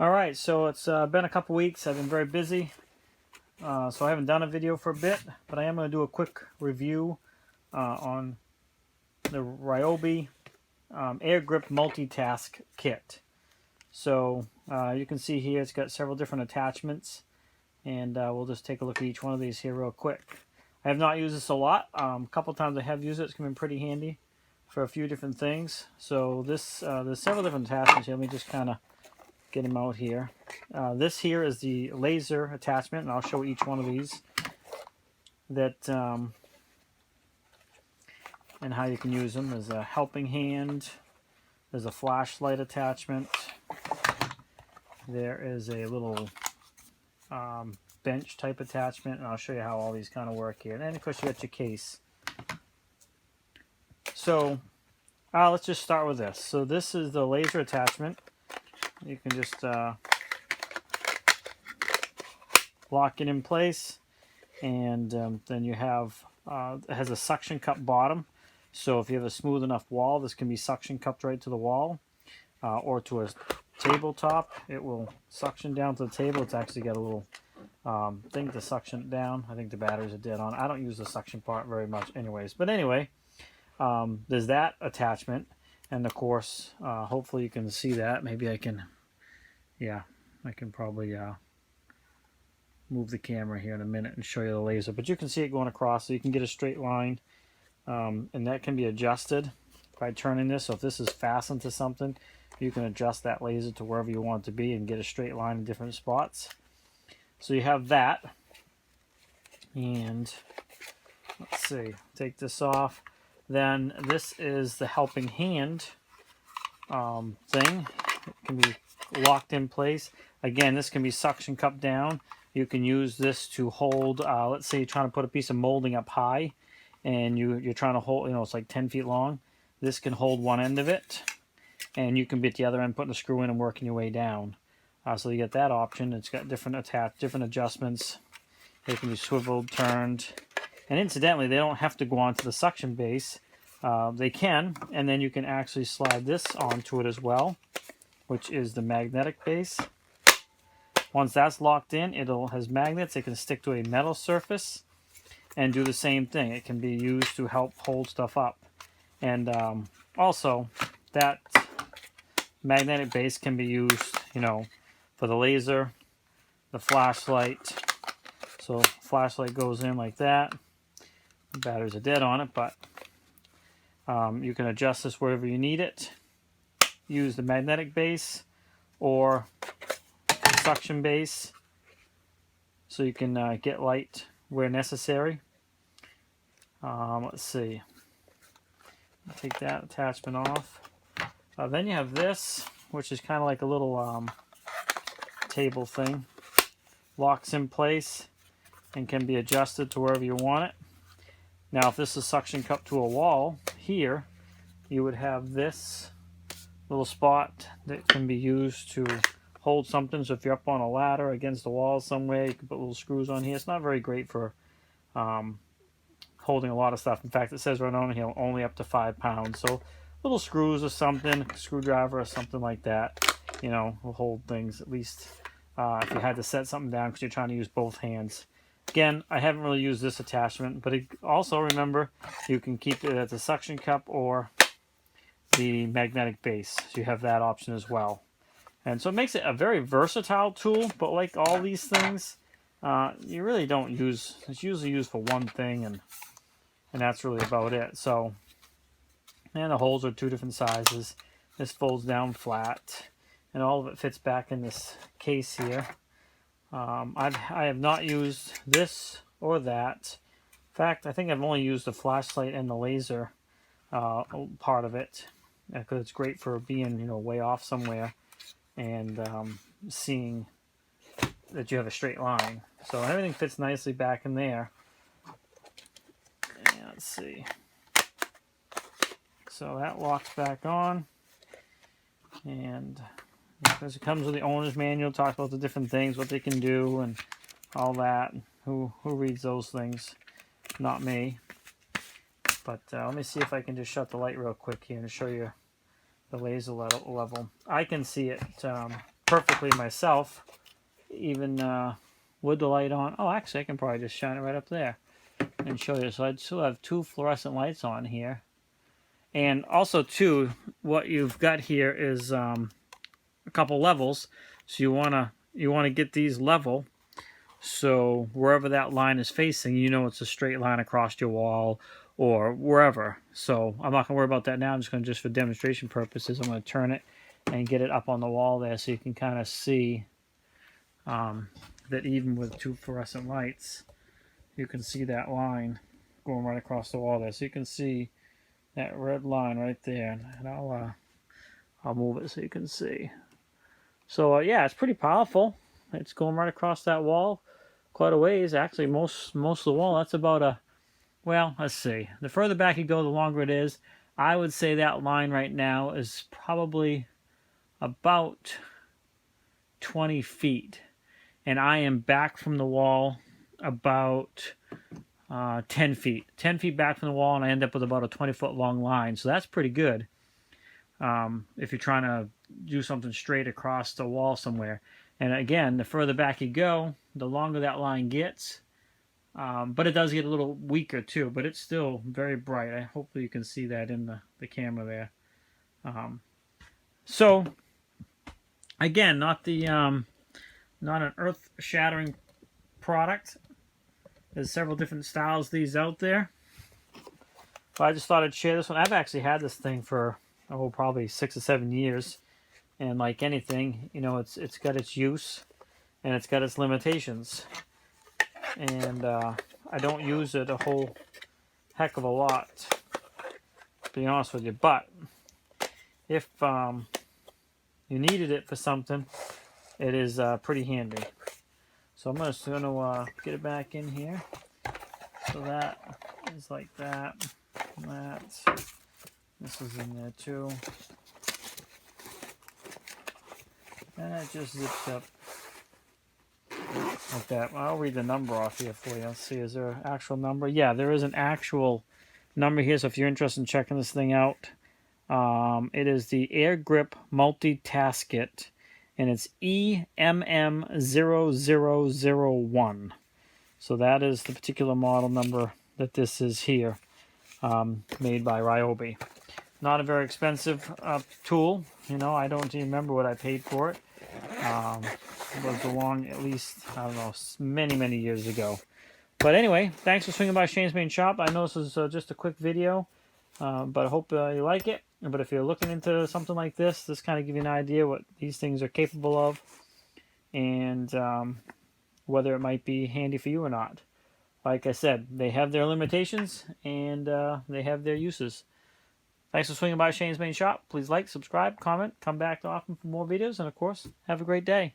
Alright, so it's been a couple weeks. I've been very busy, so I haven't done a video for a bit, but I am going to do a quick review on the Ryobi Air Grip Multitask Kit. So you can see here it's got several different attachments, and we'll just take a look at each one of these here real quick. I have not used this a lot. A couple times I have used it. It's come in pretty handy for a few different things. So this there's several different attachments here. Let me just kind of get them out here. This here is the laser attachment, and I'll show each one of these and how you can use them. There's a helping hand, there's a flashlight attachment, there is a little bench type attachment, and I'll show you how all these kind of work here. And then of course you got your case. So let's just start with this. So this is the laser attachment. You can just lock it in place, and then you have it has a suction cup bottom, so if you have a smooth enough wall, this can be suction cupped right to the wall or to a tabletop. It will suction down to the table. It's actually got a little thing to suction it down. I think the batteries are dead on. I don't use the suction part very much anyways, but anyway, there's that attachment. And of course, hopefully you can see that. Maybe I can, yeah, I can probably move the camera here in a minute and show you the laser. But you can see it going across, so you can get a straight line. And that can be adjusted by turning this. So if this is fastened to something, you can adjust that laser to wherever you want it to be and get a straight line in different spots. So you have that. And let's see, take this off. Then this is the helping hand thing. It can be locked in place. Again, this can be suction cupped down. You can use this to hold, let's say you're trying to put a piece of molding up high, and you're trying to hold, it's like 10 feet long. This can hold one end of it, and you can be at the other end putting a screw in and working your way down. So you get that option. It's got different adjustments. They can be swiveled, turned. And incidentally, they don't have to go onto the suction base. They can, and then you can actually slide this onto it as well, which is the magnetic base. Once that's locked in, it has magnets. It can stick to a metal surface and do the same thing. It can be used to help hold stuff up. And also, that magnetic base can be used, for the laser, the flashlight. So flashlight goes in like that. The batteries are dead on it, but you can adjust this wherever you need it. Use the magnetic base or the suction base, so you can get light where necessary. Let's see. Take that attachment off. Then you have this, which is kind of like a little table thing. Locks in place and can be adjusted to wherever you want it. Now, if this is suction cupped to a wall here, you would have this little spot that can be used to hold something. So if you're up on a ladder against the wall somewhere, you can put little screws on here. It's not very great for holding a lot of stuff. In fact, it says right on here only up to 5 pounds. So little screws or something, screwdriver or something like that, will hold things, at least if you had to set something down because you're trying to use both hands. Again, I haven't really used this attachment, but also remember, you can keep it at the suction cup or the magnetic base. So you have that option as well. And so it makes it a very versatile tool, but like all these things, you really don't use, it's usually used for one thing, and that's really about it. So, and the holes are 2 different sizes. This folds down flat, and all of it fits back in this case here. I have not used this or that. In fact, I think I've only used the flashlight and the laser part of it, because it's great for being, way off somewhere and seeing that you have a straight line. So everything fits nicely back in there. And let's see. So that locks back on, and because it comes with the owner's manual, talks about the different things, what they can do, and all that. Who reads those things? Not me. But let me see if I can just shut the light real quick here and show you the laser level. I can see it perfectly myself, even with the light on. Oh, actually, I can probably just shine it right up there and show you. So I still have 2 fluorescent lights on here. And also, too, what you've got here is a couple levels. So you wanna get these level. So wherever that line is facing, you know it's a straight line across your wall or wherever. So I'm not going to worry about that now. I'm just going to, just for demonstration purposes, I'm going to turn it and get it up on the wall there so you can kind of see that even with 2 fluorescent lights, you can see that line going right across the wall there. So you can see that red line right there. And I'll move it so you can see. So yeah, it's pretty powerful. It's going right across that wall quite a ways. Actually, most of the wall, that's about a, well, let's see. The further back you go, the longer it is. I would say that line right now is probably about 20 feet. And I am back from the wall about 10 feet. 10 feet back from the wall, and I end up with about a 20-foot long line. So that's pretty good if you're trying to do something straight across the wall somewhere. And again, the further back you go, the longer that line gets. But it does get a little weaker too, but it's still very bright. Hopefully you can see that in the camera there. So again, not an earth-shattering product. There's several different styles of these out there. But I just thought I'd share this one. I've actually had this thing for probably 6 or 7 years. And like anything, you know, it's got its use and it's got its limitations. And I don't use it a whole heck of a lot, to be honest with you. But if you needed it for something, it is pretty handy. So I'm just going to get it back in here. So that is like that. This is in there too. And it just zips up like that. I'll read the number off here for you. Let's see, is there an actual number? Yeah, there is an actual number here, so if you're interested in checking this thing out, it is the Air Grip Multitaskit, and it's EMM0001. So that is the particular model number that this is here, made by Ryobi. Not a very expensive tool. You know, I don't even remember what I paid for it. It was along at least, I don't know, many years ago. But anyway, thanks for swinging by Shane's Main Shop. I know this is just a quick video, but I hope you like it. But if you're looking into something like this kind of give you an idea what these things are capable of, and whether it might be handy for you or not. Like I said, they have their limitations, and they have their uses. Thanks for swinging by Shane's Main Shop. Please like, subscribe, comment, come back often for more videos, and of course, have a great day.